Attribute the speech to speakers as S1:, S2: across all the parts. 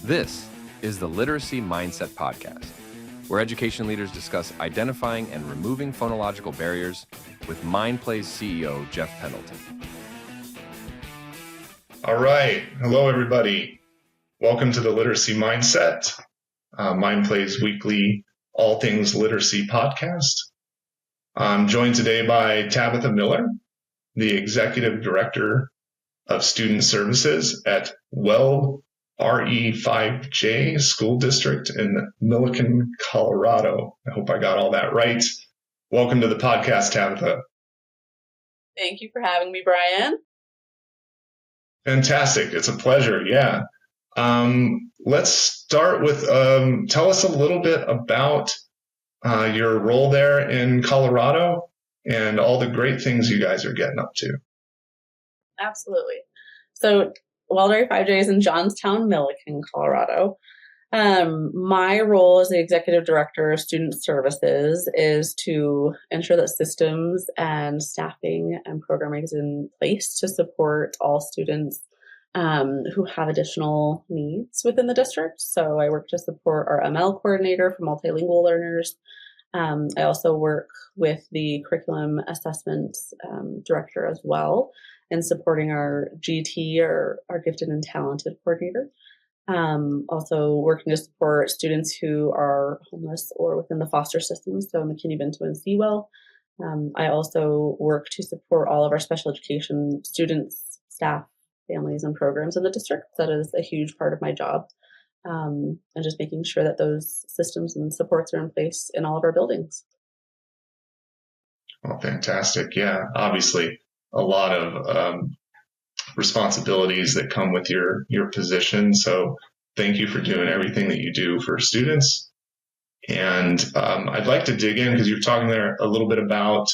S1: This is the Literacy Mindset Podcast, where education leaders discuss identifying and removing phonological barriers with Mindplay's CEO, Jeff Pendleton.
S2: All right. Hello, everybody. Welcome to the Literacy Mindset, Mindplay's weekly all things literacy podcast. I'm joined today by Tabatha Miller, the Executive Director of Student Services at Weld RE-5J School District in Milliken, Colorado. I hope I got all that right. Welcome to the podcast, Tabatha.
S3: Thank you for having me, Brian.
S2: Fantastic. It's a pleasure. Yeah. Let's start with, tell us a little bit about your role there in Colorado and all the great things you guys are getting up to.
S3: Absolutely. So Weld RE-5J is in Johnstown, Milliken, Colorado. My role as the Executive Director of Student Services is to ensure that systems and staffing and programming is in place to support all students who have additional needs within the district. So I work to support our ML coordinator for multilingual learners. I also work with the curriculum assessment director as well in supporting our GT, or our gifted and talented coordinator. Also working to support students who are homeless or within the foster system, so McKinney, Bento, and Sewell. I also work to support all of our special education students, staff, families, and programs in the district. That is a huge part of my job, and just making sure that those systems and supports are in place in all of our buildings.
S2: Well, fantastic. Yeah, obviously a lot of responsibilities that come with your position. So thank you for doing everything that you do for students. And I'd like to dig in because you're talking there a little bit about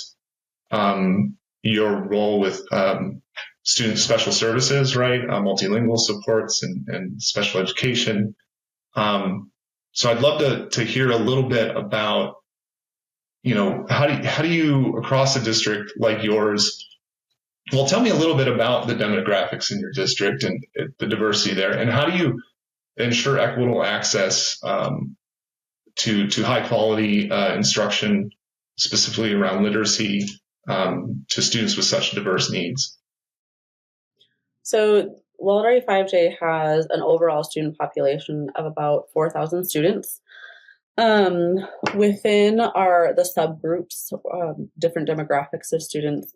S2: your role with student special services, right? Multilingual supports and special education. So I'd love to hear a little bit about, how do you across a district like yours? Well, tell me a little bit about the demographics in your district and the diversity there, and how do you ensure equitable access to high quality instruction, specifically around literacy, to students with such diverse needs?
S3: So Weld RE-5J has an overall student population of about 4,000 students. Within the subgroups, different demographics of students,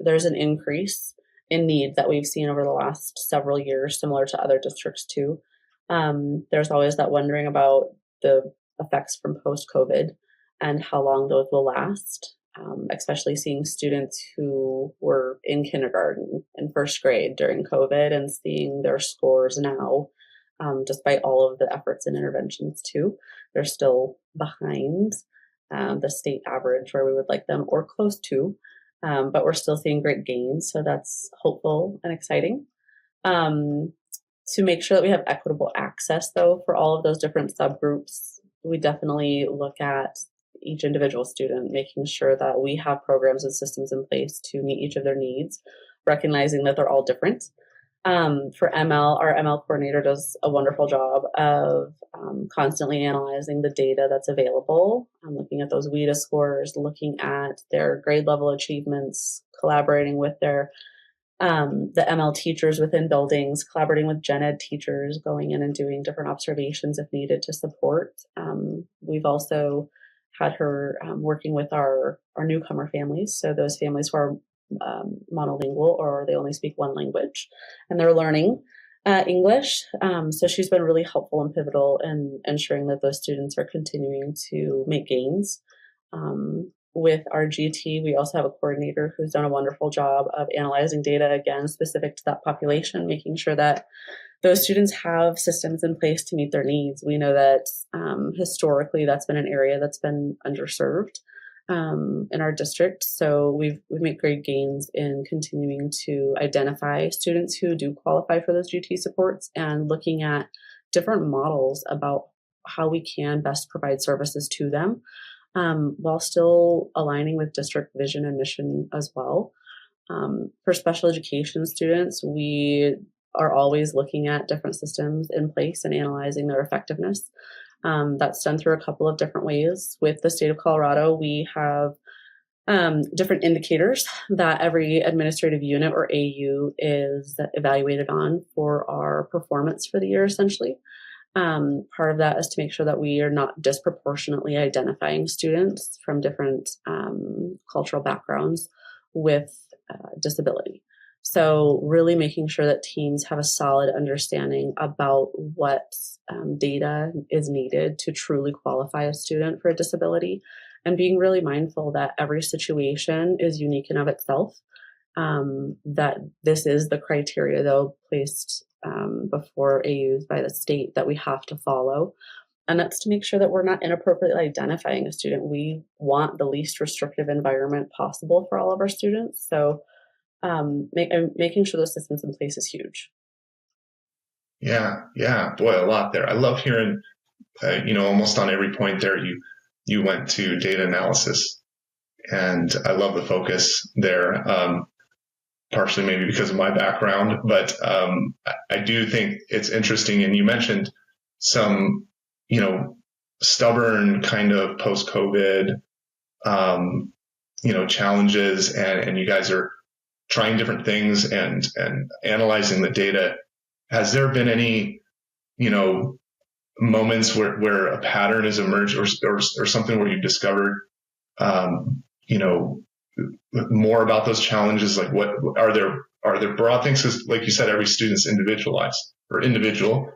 S3: there's an increase in need that we've seen over the last several years, similar to other districts too. There's always that wondering about the effects from post-COVID and how long those will last, especially seeing students who were in kindergarten and first grade during COVID and seeing their scores now, despite all of the efforts and interventions too, they're still behind the state average where we would like them, or close to. But we're still seeing great gains, so that's hopeful and exciting. To make sure that we have equitable access, though, for all of those different subgroups, we definitely look at each individual student, making sure that we have programs and systems in place to meet each of their needs, recognizing that they're all different. For ML, our ML coordinator does a wonderful job of constantly analyzing the data that's available, looking at those WIDA scores, looking at their grade level achievements, collaborating with the ML teachers within buildings, collaborating with gen ed teachers, going in and doing different observations if needed to support. We've also had her working with our newcomer families, so those families who are monolingual or they only speak one language and they're learning English. So she's been really helpful and pivotal in ensuring that those students are continuing to make gains. With our GT, we also have a coordinator who's done a wonderful job of analyzing data, again, specific to that population, making sure that those students have systems in place to meet their needs. We know that historically that's been an area that's been underserved in our district. So we've made great gains in continuing to identify students who do qualify for those GT supports and looking at different models about how we can best provide services to them, while still aligning with district vision and mission as well. For special education students, we are always looking at different systems in place and analyzing their effectiveness. That's done through a couple of different ways. With the state of Colorado, we have different indicators that every administrative unit or AU is evaluated on for our performance for the year, essentially. Part of that is to make sure that we are not disproportionately identifying students from different cultural backgrounds with disability. So really making sure that teams have a solid understanding about what data is needed to truly qualify a student for a disability, and being really mindful that every situation is unique in of itself, that this is the criteria, though, placed before AUs by the state that we have to follow. And that's to make sure that we're not inappropriately identifying a student. We want the least restrictive environment possible for all of our students. So making sure the system's in place is huge.
S2: Yeah. Boy, a lot there. I love hearing, almost on every point there, you went to data analysis, and I love the focus there. Partially maybe because of my background, but I do think it's interesting. And you mentioned some, stubborn kind of post-COVID, challenges, and you guys are trying different things and analyzing the data. Has there been any, moments where a pattern has emerged, or something where you've discovered, more about those challenges? Like, what are there broad things? Because, like you said, every student's individualized or individual,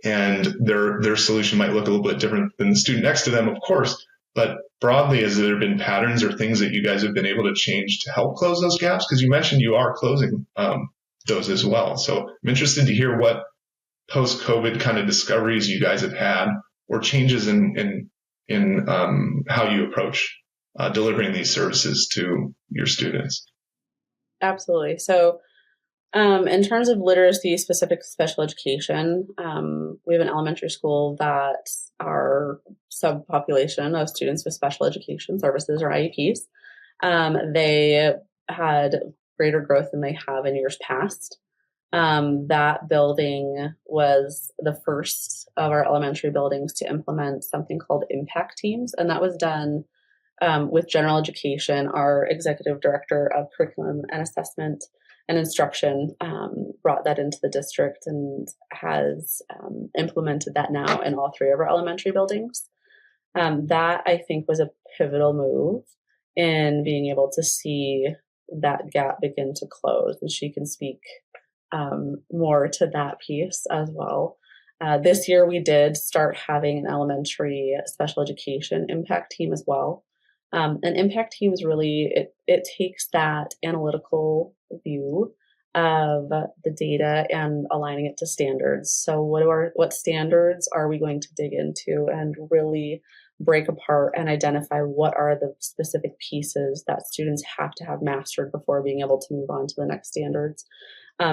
S2: and their solution might look a little bit different than the student next to them, of course. But broadly, has there been patterns or things that you guys have been able to change to help close those gaps? Because you mentioned you are closing those as well. So I'm interested to hear what post-COVID kind of discoveries you guys have had, or changes in how you approach delivering these services to your students.
S3: Absolutely. So in terms of literacy specific special education, we have an elementary school that our subpopulation of students with special education services, or IEPs, they had greater growth than they have in years past. That building was the first of our elementary buildings to implement something called impact teams, and that was done with general education. Our executive director of curriculum and assessment and instruction brought that into the district and has implemented that now in all three of our elementary buildings. That, I think, was a pivotal move in being able to see that gap begin to close, and she can speak more to that piece as well. This year, we did start having an elementary special education impact team as well. And impact teams really, it takes that analytical view of the data and aligning it to standards. So what standards are we going to dig into and really break apart and identify what are the specific pieces that students have to have mastered before being able to move on to the next standards,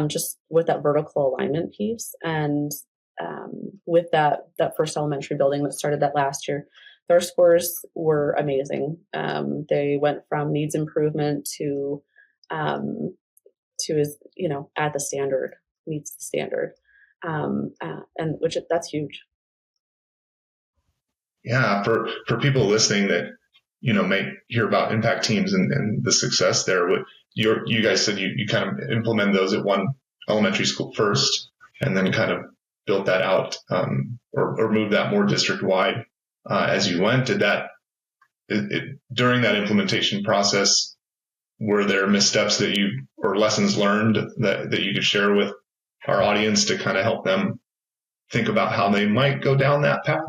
S3: just with that vertical alignment piece. And with that first elementary building that started that last year, their scores were amazing. They went from needs improvement to is, at the standard, meets the standard, and that's huge.
S2: Yeah, for people listening that may hear about impact teams and the success there, you guys said you kind of implement those at one elementary school first, and then kind of built that out, or moved that more district wide as you went. Did that during that implementation process, were there missteps or lessons learned that you could share with our audience to kind of help them think about how they might go down that path?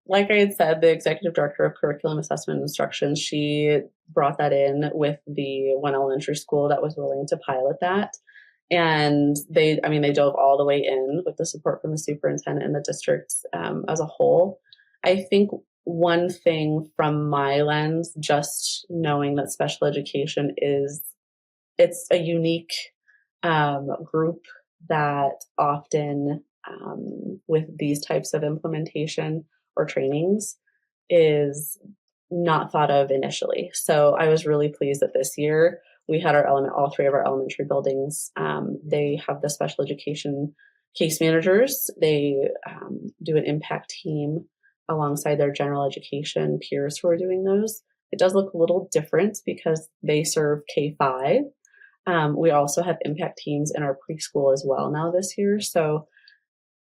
S3: Like I had said, the executive director of curriculum assessment and instruction, she brought that in with the one elementary school that was willing to pilot that. And they dove all the way in with the support from the superintendent and the district as a whole. I think one thing from my lens, just knowing that special education it's a unique group that often with these types of implementation or trainings is not thought of initially. So I was really pleased that this year we had all three of our elementary buildings. They have the special education case managers. They do an impact team alongside their general education peers who are doing those. It does look a little different because they serve K-5. We also have impact teams in our preschool as well now this year. So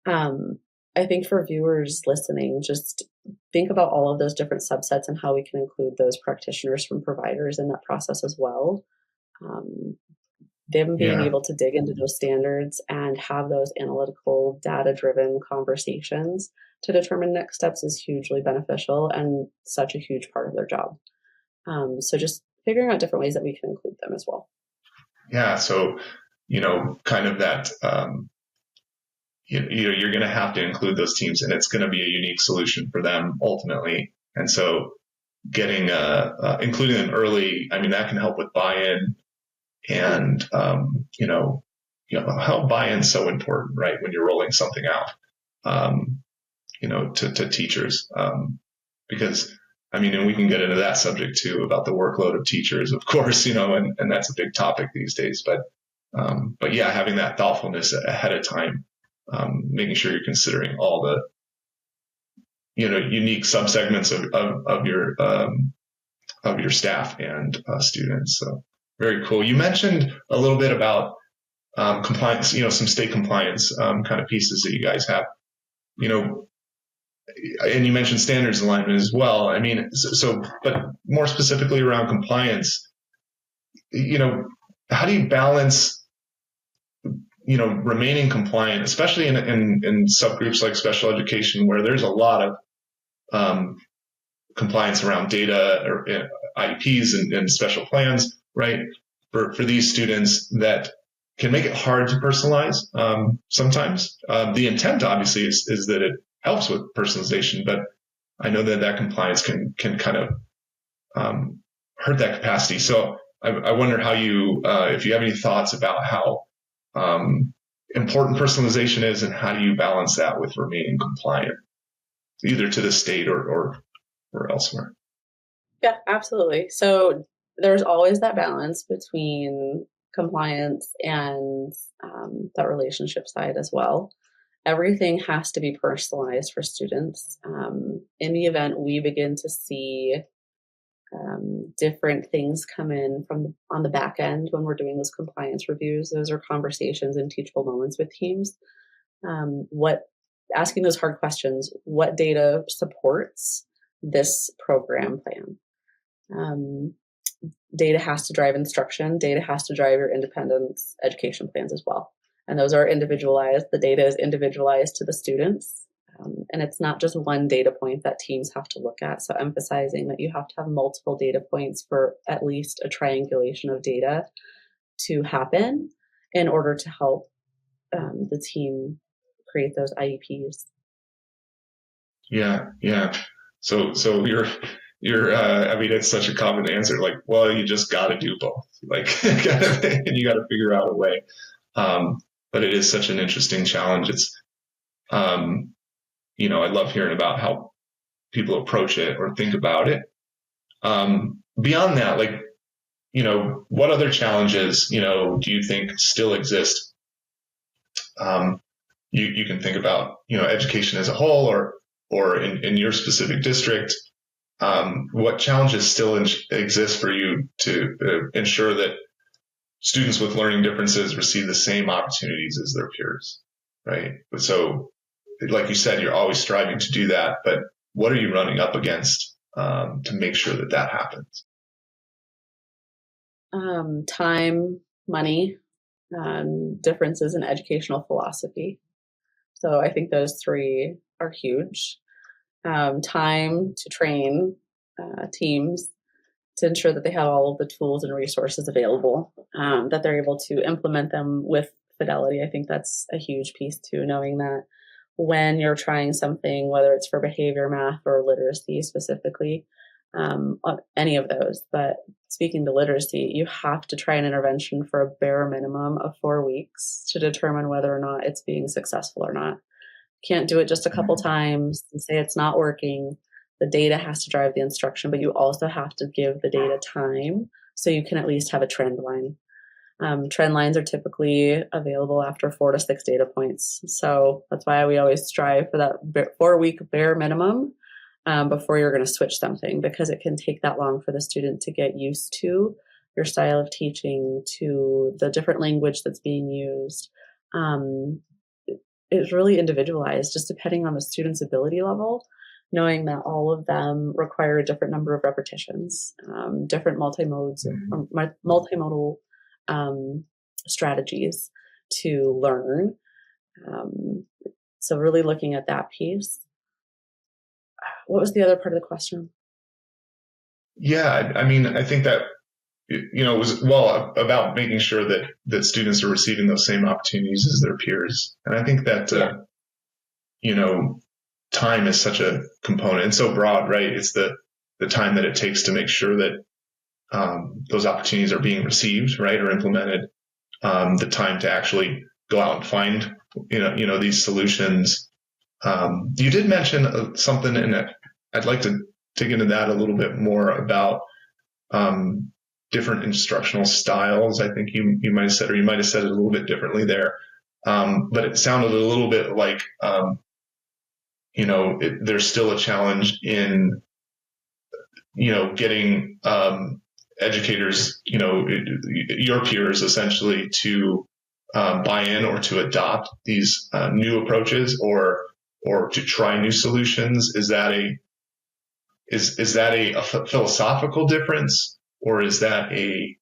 S3: I think for viewers listening, just think about all of those different subsets and how we can include those practitioners from providers in that process as well. Them being able to dig into those standards and have those analytical, data-driven conversations to determine next steps is hugely beneficial and such a huge part of their job. So just figuring out different ways that we can include them as well.
S2: Yeah. So, kind of that, you're going to have to include those teams, and it's going to be a unique solution for them ultimately. And so getting, including them early, that can help with buy-in. And, how buy-in is so important, right? When you're rolling something out, to teachers, because, and we can get into that subject too, about the workload of teachers, of course, and that's a big topic these days, but yeah, having that thoughtfulness ahead of time, making sure you're considering all the, unique subsegments of your staff and students. So very cool. You mentioned a little bit about compliance, some state compliance kind of pieces that you guys have, and you mentioned standards alignment as well. But more specifically around compliance, how do you balance, remaining compliant, especially in subgroups like special education, where there's a lot of compliance around data or IEPs and special plans, right? For these students that can make it hard to personalize sometimes. The intent obviously is that it helps with personalization, but I know that compliance can kind of hurt that capacity. So I wonder how if you have any thoughts about how important personalization is, and how do you balance that with remaining compliant, either to the state or elsewhere?
S3: Yeah, absolutely. So there's always that balance between compliance and that relationship side as well. Everything has to be personalized for students. In the event we begin to see different things come in on the back end when we're doing those compliance reviews, those are conversations and teachable moments with teams. Asking those hard questions: what data supports this program plan? Data has to drive instruction. Data has to drive your independence education plans as well. And those are individualized. The data is individualized to the students. And it's not just one data point that teams have to look at. So emphasizing that you have to have multiple data points for at least a triangulation of data to happen in order to help the team create those IEPs. Yeah.
S2: So you're it's such a common answer. Like, well, you just got to do both. Like, and you got to figure out a way. But it is such an interesting challenge. It's, I love hearing about how people approach it or think about it. Beyond that, like, what other challenges, do you think still exist? You can think about, education as a whole, or in your specific district. What challenges still exist for you to ensure that students with learning differences receive the same opportunities as their peers, right? So, like you said, you're always striving to do that, but what are you running up against to make sure that happens?
S3: Time, money, differences in educational philosophy. So I think those three are huge. Time to train teams to ensure that they have all of the tools and resources available, that they're able to implement them with fidelity. I think that's a huge piece too, knowing that when you're trying something, whether it's for behavior, math, or literacy specifically, any of those, but speaking to literacy, you have to try an intervention for a bare minimum of 4 weeks to determine whether or not it's being successful or not. Can't do it just a couple times and say it's not working. The data has to drive the instruction, but you also have to give the data time so you can at least have a trend line. Trend lines are typically available after 4 to 6 data points. So that's why we always strive for that 4-week bare minimum before you're going to switch something, because it can take that long for the student to get used to your style of teaching, to the different language that's being used. It's really individualized, just depending on the student's ability level, knowing that all of them require a different number of repetitions, different multimodal strategies to learn. So really looking at that piece. What was the other part of the question?
S2: Yeah, I mean, I think that, it was about making sure that students are receiving those same opportunities as their peers. And I think that, time is such a component. It's so broad, right? It's the time that it takes to make sure that those opportunities are being received, right, or implemented. The time to actually go out and find, these solutions. You did mention something, and I'd like to dig into that a little bit more about different instructional styles. I think you might have said, or you might have said it a little bit differently there. But it sounded a little bit like, there's still a challenge in, getting educators, your peers essentially, to buy in or to adopt these new approaches or to try new solutions. Is that a philosophical difference, or is that we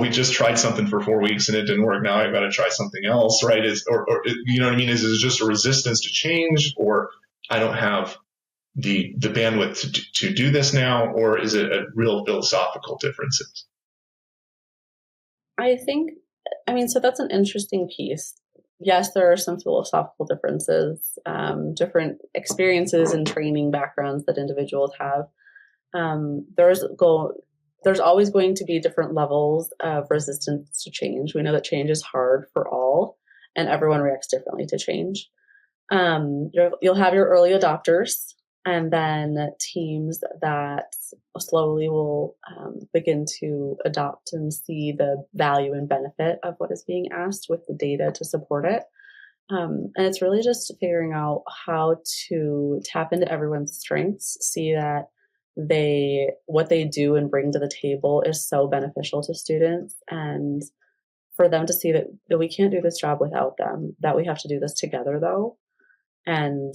S2: just tried something for 4 weeks and it didn't work, now I've got to try something else, right? Or you know what I mean? Is it just a resistance to change, or I don't have the bandwidth to do this now, or is it a real philosophical differences?
S3: So that's an interesting piece. Yes, there are some philosophical differences, different experiences and training backgrounds that individuals have. There's always going to be different levels of resistance to change. We know that change is hard for all, and everyone reacts differently to change. You'll have your early adopters, and then teams that slowly will begin to adopt and see the value and benefit of what is being asked with the data to support it. And it's really just figuring out how to tap into everyone's strengths, see that what they do and bring to the table is so beneficial to students, and for them to see that we can't do this job without them, that we have to do this together though. And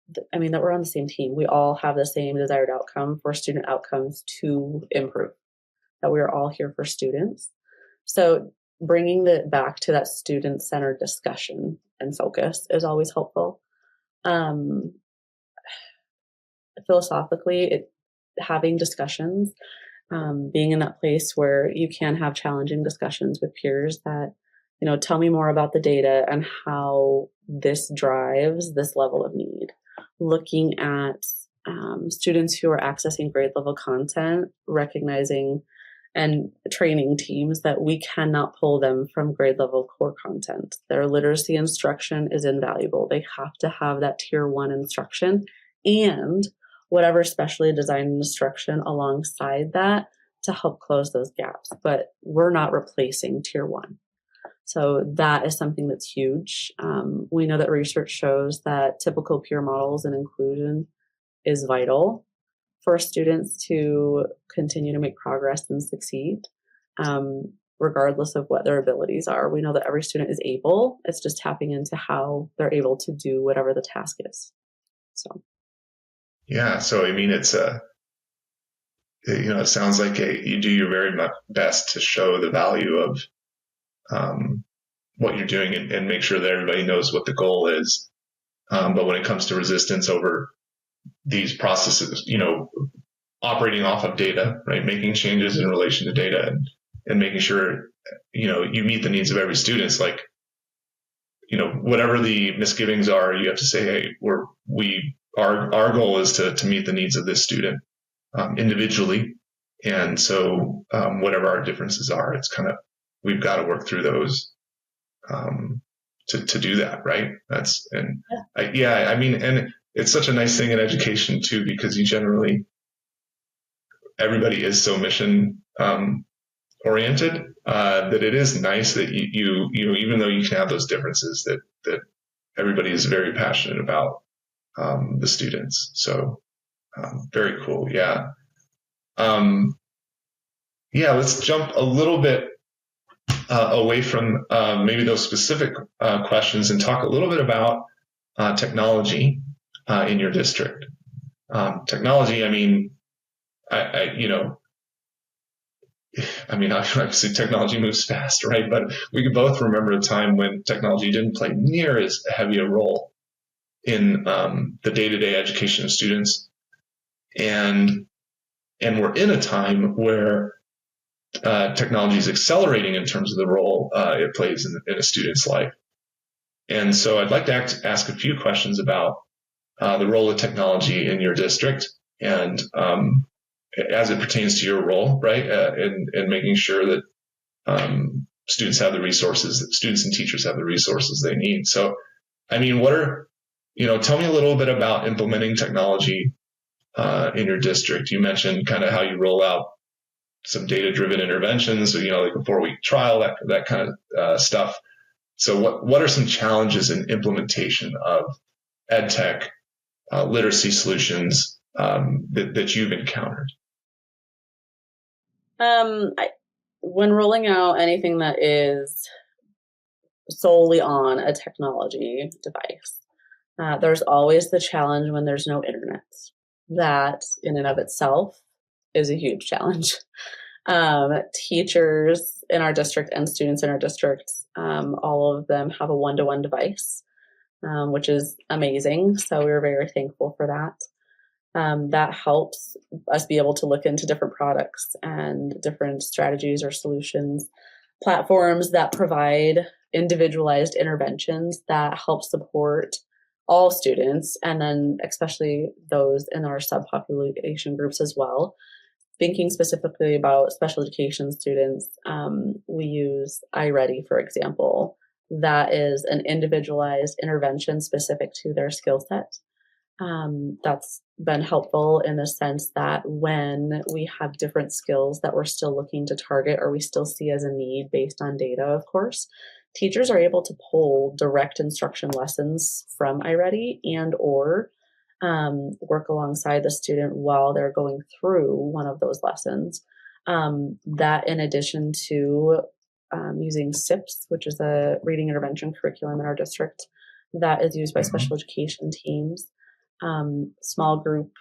S3: that we're on the same team. We all have the same desired outcome for student outcomes to improve, that we are all here for students. So bringing it back to that student-centered discussion and focus is always helpful. Philosophically, having discussions, being in that place where you can have challenging discussions with peers that, tell me more about the data and how this drives this level of need. Looking at students who are accessing grade level content, recognizing and training teams that we cannot pull them from grade level core content. Their literacy instruction is invaluable. They have to have that tier 1 instruction and whatever specially designed instruction alongside that to help close those gaps. But we're not replacing tier 1. So that is something that's huge. We know that research shows that typical peer models and inclusion is vital for students to continue to make progress and succeed, regardless of what their abilities are. We know that every student is able. It's just tapping into how they're able to do whatever the task is. So.
S2: Yeah. So, it's it sounds like you do your very best to show the value of what you're doing and make sure that everybody knows what the goal is. But when it comes to resistance over these processes, operating off of data, right, making changes in relation to data and making sure, you meet the needs of every student. It's like, whatever the misgivings are, you have to say, hey, our goal is to meet the needs of this student individually. And so whatever our differences are, it's kind of, we've got to work through those to do that, right? And it's such a nice thing in education too, because you generally, everybody is so mission oriented that it is nice that you even though you can have those differences, that everybody is very passionate about the students. So very cool. Yeah. Let's jump a little bit away from maybe those specific questions and talk a little bit about technology in your district. Technology, obviously technology moves fast, right? But we can both remember a time when technology didn't play near as heavy a role in the day-to-day education of students. And we're in a time where technology is accelerating in terms of the role it plays in a student's life. And so I'd like to ask a few questions about the role of technology in your district and as it pertains to your role, right? In making sure that students have the resources, that students and teachers have the resources they need. So, tell me a little bit about implementing technology in your district. You mentioned kind of how you roll out some data-driven interventions, so, like a 4-week trial, that kind of stuff. So what are some challenges in implementation of ed tech literacy solutions that you've encountered?
S3: When rolling out anything that is solely on a technology device, there's always the challenge when there's no internet. That in and of itself is a huge challenge. Teachers in our district and students in our district, all of them have a one-to-one device, which is amazing. So we're very thankful for that. That helps us be able to look into different products and different strategies or solutions, platforms that provide individualized interventions that help support all students, and then especially those in our subpopulation groups as well. Thinking specifically about special education students, we use iReady, for example. That is an individualized intervention specific to their skill set. That's been helpful in the sense that when we have different skills that we're still looking to target or we still see as a need based on data, of course, teachers are able to pull direct instruction lessons from iReady and or work alongside the student while they're going through one of those lessons. That in addition to using SIPs, which is a reading intervention curriculum in our district that is used by special education teams. Small group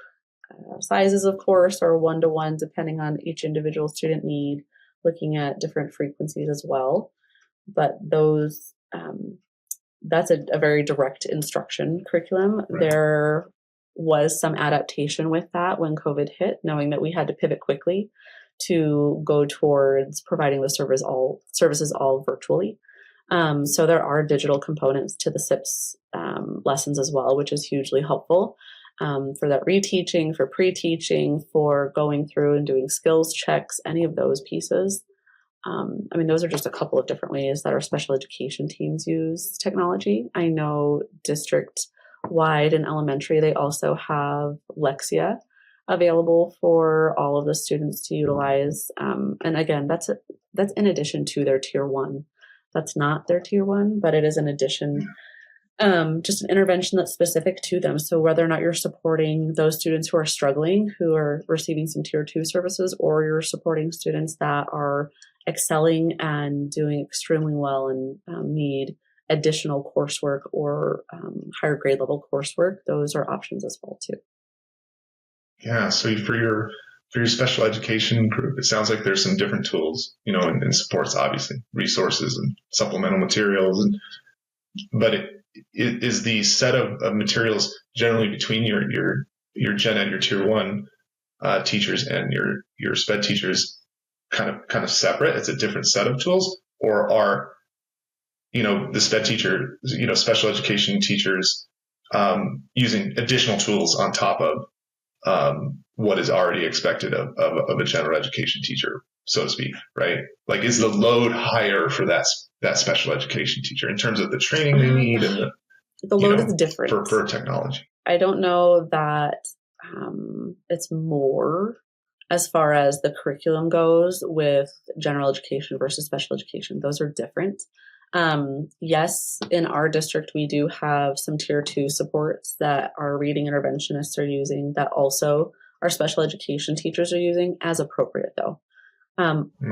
S3: sizes, of course, or one-to-one depending on each individual student need, looking at different frequencies as well. But those, that's a very direct instruction curriculum. Right. There was some adaptation with that when COVID hit, knowing that we had to pivot quickly to go towards providing the services all virtually. So there are digital components to the SIPs lessons as well, which is hugely helpful for that reteaching, for pre-teaching, for going through and doing skills checks, any of those pieces. Those are just a couple of different ways that our special education teams use technology. I know district-wide in elementary, they also have Lexia available for all of the students to utilize. And again, that's in addition to their tier 1. That's not their tier 1, but it is an addition, just an intervention that's specific to them. So whether or not you're supporting those students who are struggling, who are receiving some tier 2 services, or you're supporting students that are excelling and doing extremely well and need additional coursework or higher grade level coursework, those are options as well too.
S2: Yeah. So for your special education group, it sounds like there's some different tools, and supports, obviously, resources and supplemental materials. But it is the set of materials generally between your gen ed, your tier 1 teachers and your sped teachers kind of separate? It's a different set of tools, or are, the sped teacher, special education teachers using additional tools on top of what is already expected of a general education teacher, so to speak, right? Like, is the load higher for that special education teacher in terms of the training they need and
S3: the load is different
S2: for technology?
S3: I don't know that it's more. As far as the curriculum goes with general education versus special education, those are different. Yes, in our district, we do have some tier 2 supports that our reading interventionists are using that also our special education teachers are using as appropriate though.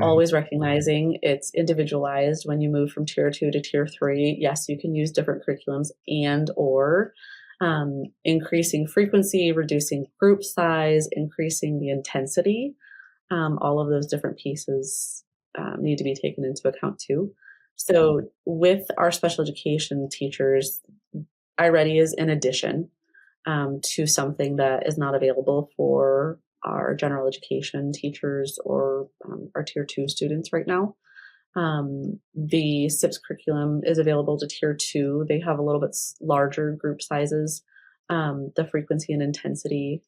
S3: Always recognizing it's individualized when you move from tier 2 to tier 3. Yes, you can use different curriculums and or increasing frequency, reducing group size, increasing the intensity. All of those different pieces need to be taken into account too. So with our special education teachers, iReady is in addition to something that is not available for our general education teachers or our tier 2 students right now. The SIPS curriculum is available to tier 2. They have a little bit larger group sizes. The frequency and intensity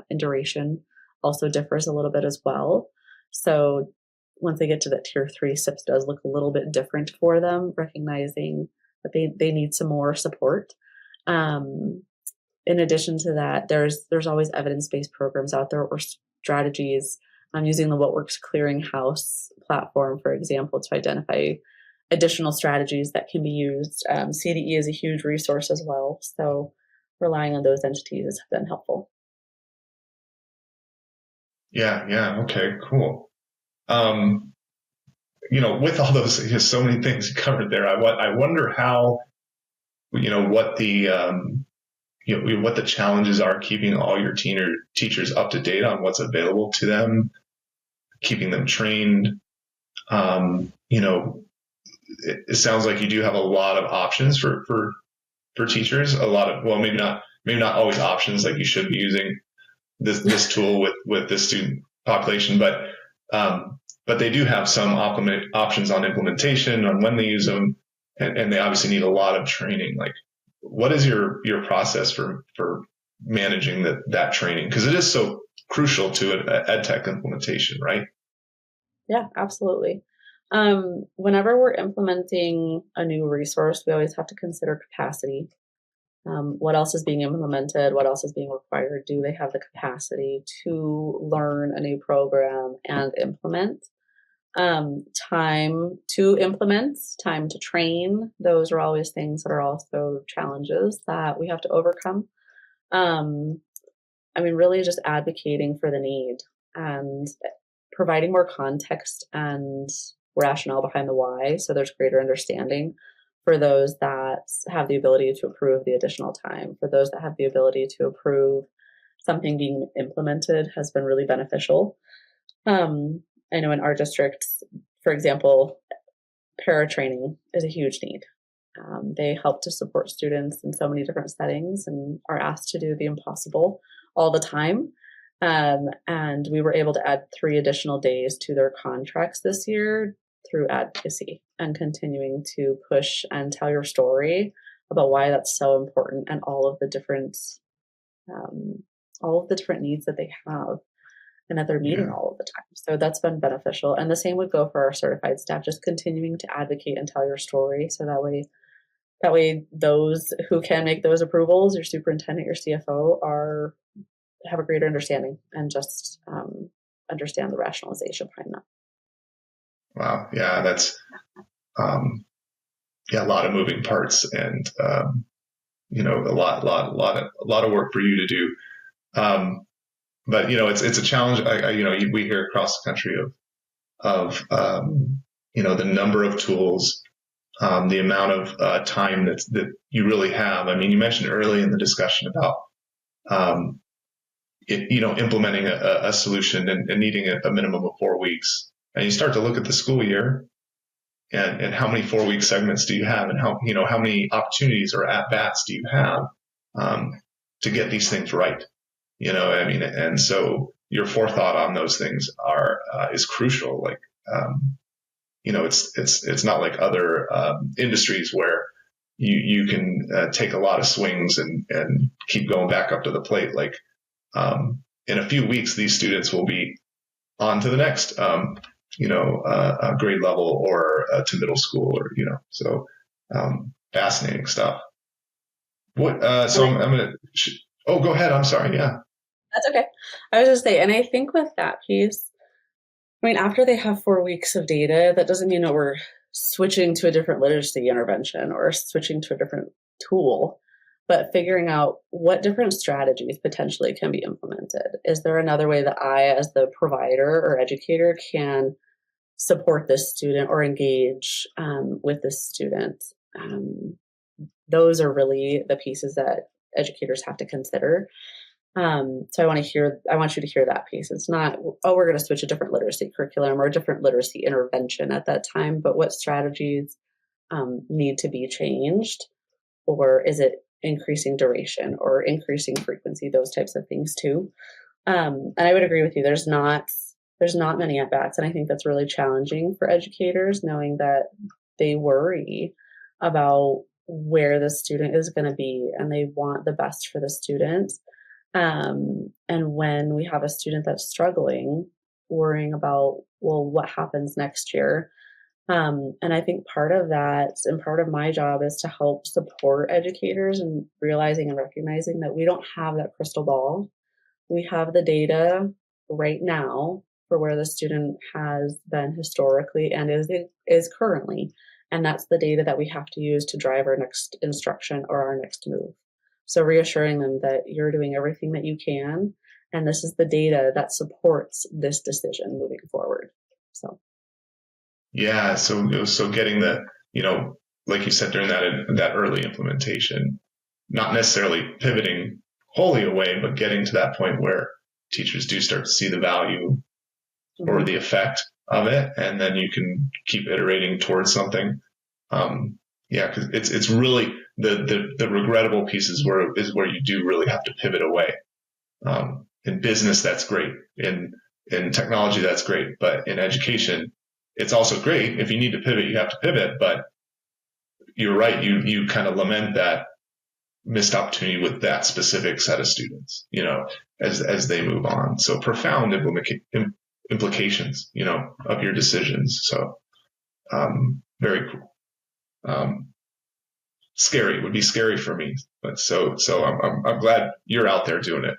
S3: and duration also differs a little bit as well. So once they get to that tier 3, SIPS does look a little bit different for them, recognizing that they need some more support. In addition to that, there's always evidence-based programs out there or strategies. I'm using the What Works Clearinghouse platform, for example, to identify additional strategies that can be used. CDE is a huge resource as well, so relying on those entities has been helpful.
S2: Yeah. Okay, cool. With all those, so many things covered there, I wonder how, what the what the challenges are keeping all your teachers up to date on what's available to them, keeping them trained. It sounds like you do have a lot of options for teachers. A lot of, well, maybe not always options, like you should be using this tool with this student population, but they do have some options on implementation, on when they use them, and they obviously need a lot of training. Like, what is your process for managing that training? Because it is so crucial to an ed tech implementation, right?
S3: Yeah, absolutely. Whenever we're implementing a new resource, we always have to consider capacity. What else is being implemented? What else is being required? Do they have the capacity to learn a new program and implement? Time to implement, time to train. Those are always things that are also challenges that we have to overcome. Really just advocating for the need and providing more context and rationale behind the why, so there's greater understanding for those that have the ability to approve the additional time. For those that have the ability to approve something being implemented has been really beneficial. I know in our district, for example, para-training is a huge need. They help to support students in so many different settings and are asked to do the impossible all the time. And we were able to add 3 additional days to their contracts this year through advocacy and continuing to push and tell your story about why that's so important and all of the different needs that they have and that they're meeting all of the time. So that's been beneficial. And the same would go for our certified staff, just continuing to advocate and tell your story. So that way those who can make those approvals, your superintendent, your CFO, have a greater understanding and just understand the rationalization behind that.
S2: Wow. Yeah, that's a lot of moving parts and a lot of work for you to do. But it's a challenge. We hear across the country of the number of tools, the amount of time that you really have. You mentioned early in the discussion about implementing a solution and needing a minimum of 4 weeks. And you start to look at the school year and how many 4-week segments do you have, and how many opportunities or at bats do you have to get these things right. And so your forethought on those things is crucial. Like, it's not like other industries where you can take a lot of swings and keep going back up to the plate. Like, in a few weeks, these students will be on to the next, grade level or to middle school, or so fascinating stuff. What? So I'm gonna. Oh, go ahead. I'm sorry. Yeah.
S3: That's okay. I was just saying, and I think with that piece, I mean, after they have 4 weeks of data, that doesn't mean that we're switching to a different literacy intervention or switching to a different tool, but figuring out what different strategies potentially can be implemented. Is there another way that I, as the provider or educator, can support this student or engage with this student? Those are really the pieces that educators have to consider. So I want you to hear that piece. It's not, oh, we're going to switch a different literacy curriculum or a different literacy intervention at that time, but what strategies need to be changed, or is it increasing duration or increasing frequency, those types of things too. And I would agree with you. There's not many at bats, and I think that's really challenging for educators, knowing that they worry about where the student is going to be and they want the best for the student. And when we have a student that's struggling, worrying about, well, what happens next year? And I think part of that and part of my job is to help support educators in realizing and recognizing that we don't have that crystal ball. We have the data right now for where the student has been historically and is currently. And that's the data that we have to use to drive our next instruction or our next move. So reassuring them that you're doing everything that you can, and this is the data that supports this decision moving forward. So.
S2: Yeah. So getting the, like you said, during that early implementation, not necessarily pivoting wholly away, but getting to that point where teachers do start to see the value or the effect of it. And then you can keep iterating towards something. Cause it's really the regrettable piece is where you do really have to pivot away. In business, that's great. In technology, that's great. But in education, it's also great. If you need to pivot, you have to pivot, but you're right. You kind of lament that missed opportunity with that specific set of students, as they move on. So profound implications, of your decisions. So, very cool. Scary. It would be scary for me, but so I'm glad you're out there doing it.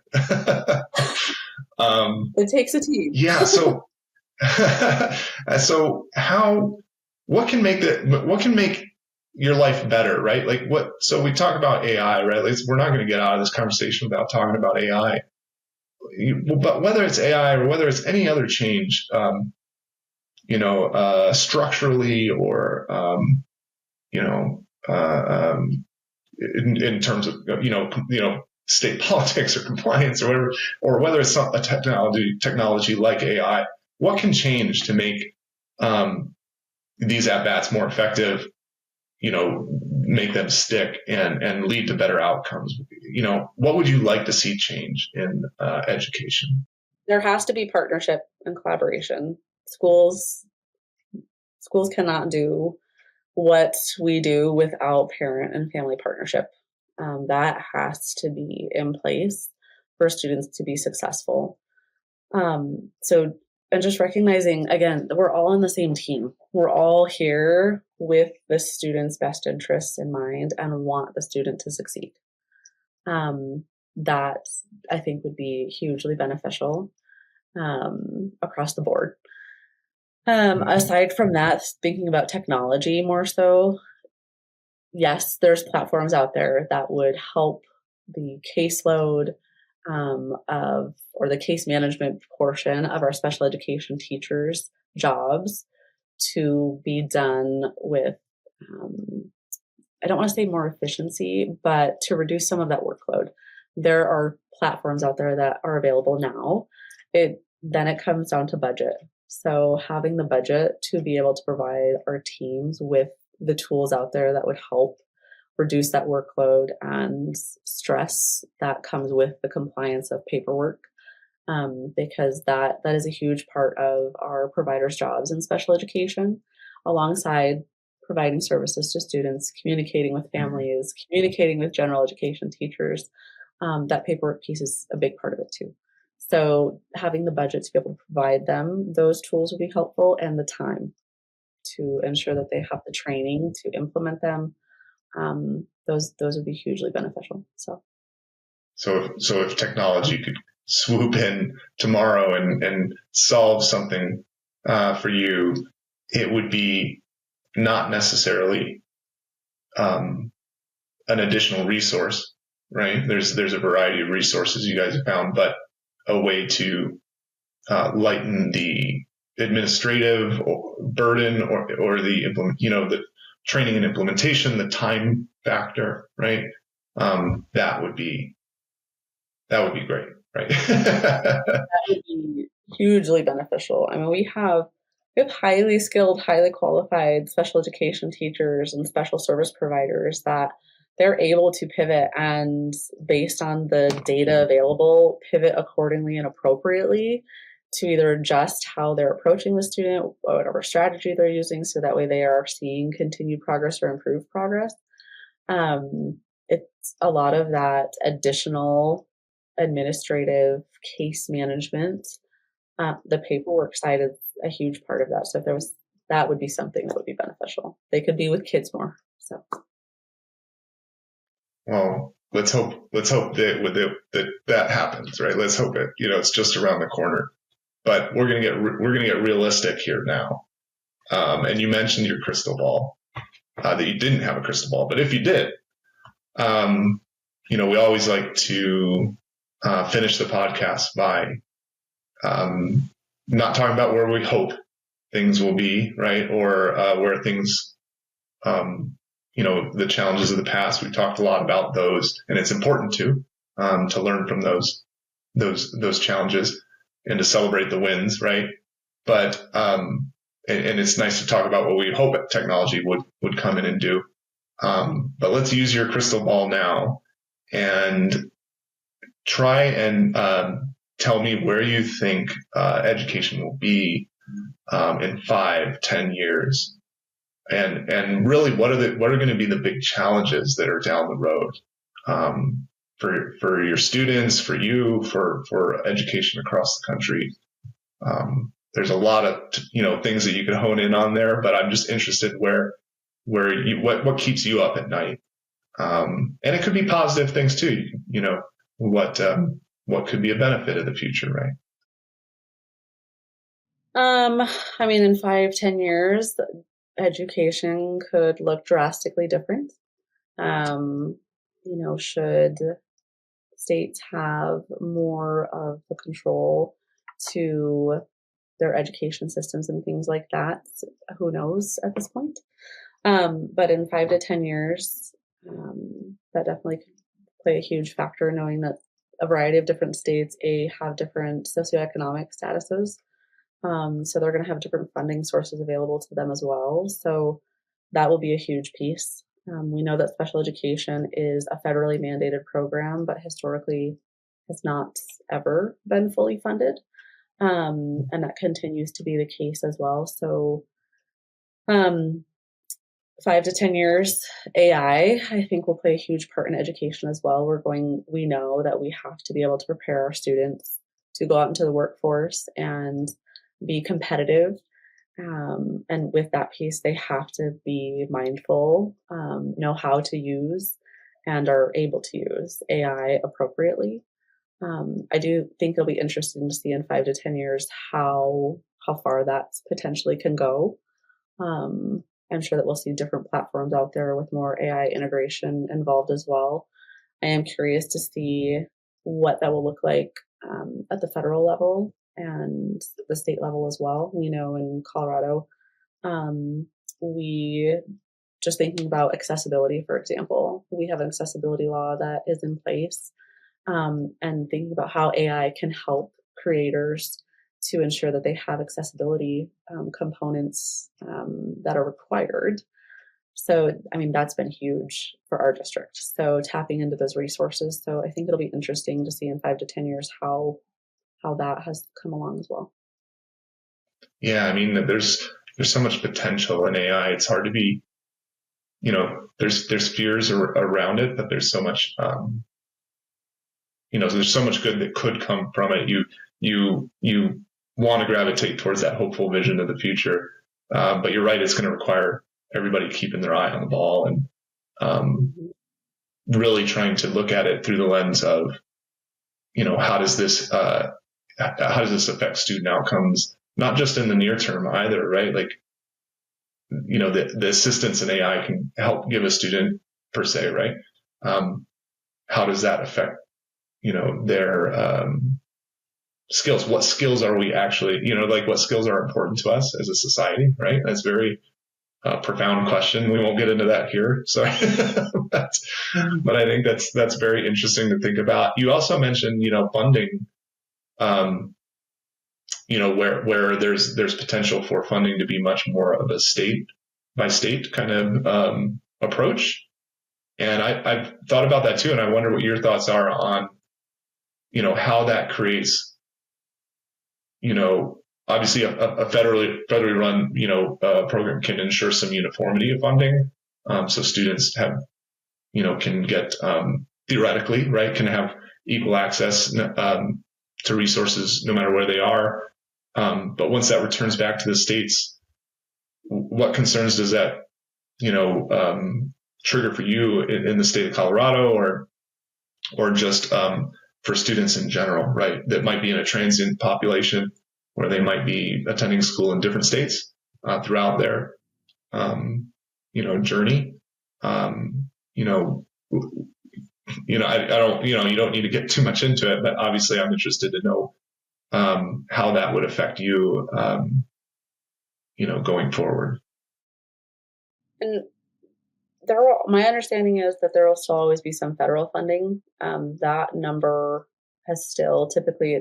S3: It takes a team.
S2: Yeah. So, what can make your life better, right? Like so we talk about AI, right? We're not going to get out of this conversation without talking about AI. But whether it's AI or whether it's any other change, structurally or, in terms of, state politics or compliance or whatever, or whether it's a technology like AI, what can change to make, these at-bats more effective, make them stick and lead to better outcomes? What would you like to see change in education?
S3: There has to be partnership and collaboration. Schools cannot do what we do without parent and family partnership. That has to be in place for students to be successful. And just recognizing, again, we're all on the same team. We're all here with the student's best interests in mind and want the student to succeed. That I think would be hugely beneficial across the board. Aside from that, thinking about technology more so, yes, there's platforms out there that would help the caseload or the case management portion of our special education teachers' jobs to be done with, I don't want to say more efficiency, but to reduce some of that workload. There are platforms out there that are available now. Then it comes down to budget. So having the budget to be able to provide our teams with the tools out there that would help reduce that workload and stress that comes with the compliance of paperwork, because that is a huge part of our providers' jobs in special education, alongside providing services to students, communicating with families, communicating with general education teachers. That paperwork piece is a big part of it too. So having the budget to be able to provide them those tools would be helpful, and the time to ensure that they have the training to implement them. Those would be hugely beneficial. So if
S2: technology swoop in tomorrow and solve something for you, it would be not necessarily an additional resource, right? There's a variety of resources you guys have found, but a way to lighten the administrative burden or the the training and implementation, the time factor, right? That would be great, right?
S3: That would be hugely beneficial. I mean, we have highly skilled, highly qualified special education teachers and special service providers that they're able to pivot and, based on the data available, pivot accordingly and appropriately to either adjust how they're approaching the student, or whatever strategy they're using, so that way they are seeing continued progress or improved progress. It's a lot of that additional administrative case management. The paperwork side is a huge part of that. So if there was, that would be something that would be beneficial. They could be with kids more. So,
S2: well, let's hope that happens, right? Let's hope it's just around the corner. But we're gonna get realistic here now. And you mentioned your crystal ball, that you didn't have a crystal ball, but if you did, we always like to finish the podcast by not talking about where we hope things will be, right? Or where things, the challenges of the past. We've talked a lot about those, and it's important to learn from those challenges and to celebrate the wins, right? But and it's nice to talk about what we hope technology would come in and do. But let's use your crystal ball now and try and tell me where you think education will be in 5-10 years, and really what are going to be the big challenges that are down the road for your students, for you, for education across the country. There's a lot of things that you could hone in on there, but I'm just interested what keeps you up at night, and it could be positive things too. What could be a benefit of the future, right?
S3: I mean, in 5-10 years, education could look drastically different. Should states have more of the control to their education systems and things like that, who knows at this point. But in 5 to 10 years, that definitely could play a huge factor, knowing that a variety of different states have different socioeconomic statuses. So they're going to have different funding sources available to them as well. So that will be a huge piece. We know that special education is a federally mandated program, but historically has not ever been fully funded. And that continues to be the case as well. So 5 to 10 years, AI, I think, will play a huge part in education as well. We know that we have to be able to prepare our students to go out into the workforce and be competitive. And with that piece, they have to be mindful, know how to use and are able to use AI appropriately. I do think it'll be interesting to see in 5 to 10 years how far that potentially can go. I'm sure that we'll see different platforms out there with more AI integration involved as well. I am curious to see what that will look like at the federal level and the state level as well. We know in Colorado, we just thinking about accessibility, for example, we have an accessibility law that is in place, and thinking about how AI can help creators to ensure that they have accessibility components that are required. So, I mean, that's been huge for our district. So tapping into those resources. So I think it'll be interesting to see in 5 to 10 years how that has come along as well.
S2: Yeah, I mean, there's so much potential in AI. It's hard to be, there's fears around it, but there's so much, there's so much good that could come from it. You want to gravitate towards that hopeful vision of the future, but you're right. It's going to require everybody keeping their eye on the ball and really trying to look at it through the lens of how does this affect student outcomes, not just in the near term either, right? Like, the assistance in AI can help give a student per se, right? How does that affect, their skills? What skills are we actually, what skills are important to us as a society, right? That's very profound question. We won't get into that here. So, but I think that's very interesting to think about. You also mentioned, funding, where there's potential for funding to be much more of a state by state kind of approach. And I've thought about that too. And I wonder what your thoughts are on, how that creates, obviously a federally run, program can ensure some uniformity of funding. So students have, can get, theoretically, right, can have equal access to resources no matter where they are. But once that returns back to the states, what concerns does that, trigger for you in the state of Colorado, or just for students in general, right? That might be in a transient population where they might be attending school in different states throughout their, journey. I don't, you don't need to get too much into it, but obviously I'm interested to know how that would affect you, going forward.
S3: And my understanding is that there will still always be some federal funding. That number has still typically,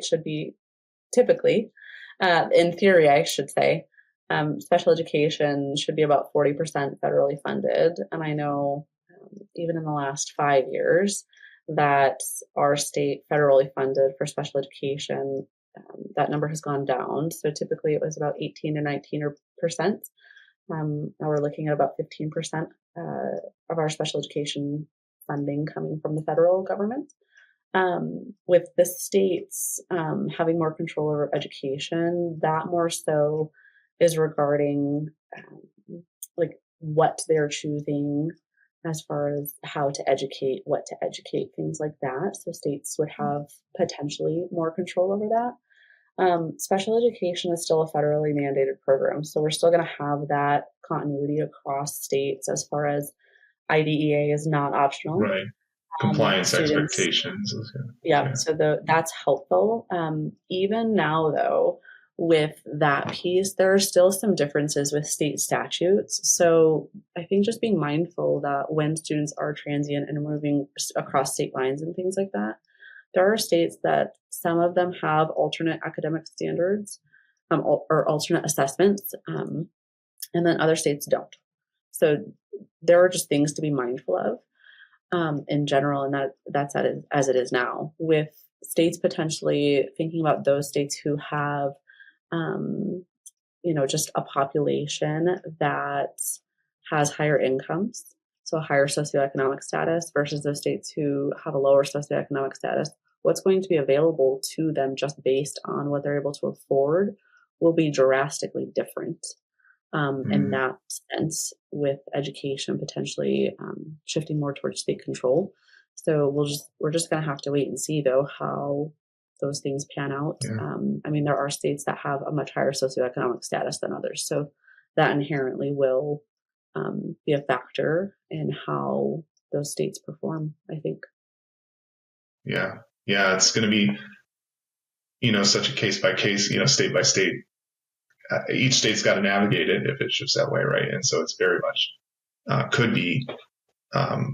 S3: in theory, I should say, special education should be about 40% federally funded. And I know even in the last 5 years that our state federally funded for special education, that number has gone down. So typically it was about 18 to 19%. Now we're looking at about 15% of our special education funding coming from the federal government. With the states having more control over education, that more so is regarding like what they're choosing as far as how to educate, what to educate, things like that. So states would have potentially more control over that. Special education is still a federally mandated program, so we're still going to have that continuity across states as far as IDEA is not optional.
S2: Right. Compliance
S3: Students,
S2: expectations.
S3: Yeah, so that's helpful. Even now, though, with that piece, there are still some differences with state statutes. So I think just being mindful that when students are transient and moving across state lines and things like that, there are states that some of them have alternate academic standards or alternate assessments, and then other states don't. So there are just things to be mindful of in general, and that's as it is now. With states potentially thinking about those states who have, just a population that has higher incomes, so a higher socioeconomic status, versus those states who have a lower socioeconomic status, what's going to be available to them just based on what they're able to afford will be drastically different. In that sense, with education potentially shifting more towards state control. So we're just going to have to wait and see, though, how those things pan out. Yeah. There are states that have a much higher socioeconomic status than others, so that inherently will be a factor in how those states perform, I think.
S2: Yeah, it's going to be, such a case by case, state by state. Each state's got to navigate it if it shifts that way, right? And so it's very much could be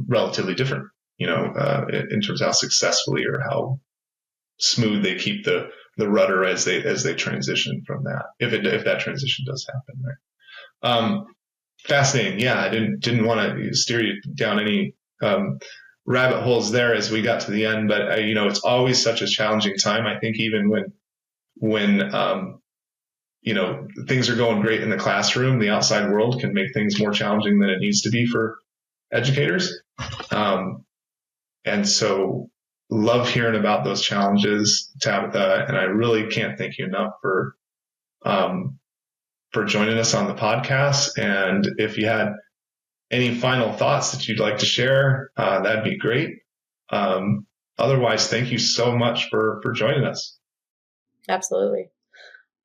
S2: relatively different, in terms of how successfully or how smooth they keep the rudder as they transition from that, if that transition does happen, right? Fascinating. Yeah, I didn't want to steer you down any rabbit holes there as we got to the end, but it's always such a challenging time. I think even when things are going great in the classroom, the outside world can make things more challenging than it needs to be for educators. And so love hearing about those challenges, Tabatha, and I really can't thank you enough for joining us on the podcast. And if you had any final thoughts that you'd like to share, that'd be great. Otherwise, thank you so much for joining us.
S3: Absolutely.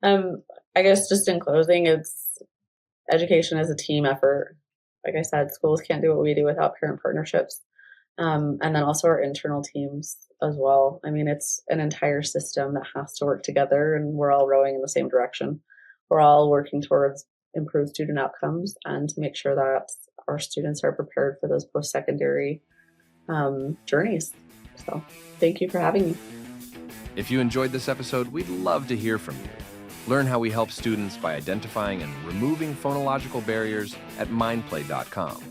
S3: I guess just in closing, education is a team effort. Like I said, schools can't do what we do without parent partnerships. And then also our internal teams as well. I mean, it's an entire system that has to work together, and we're all rowing in the same direction. We're all working towards improved student outcomes and to make sure that our students are prepared for those post-secondary journeys. So thank you for having me.
S1: If you enjoyed this episode, we'd love to hear from you. Learn how we help students by identifying and removing phonological barriers at mindplay.com.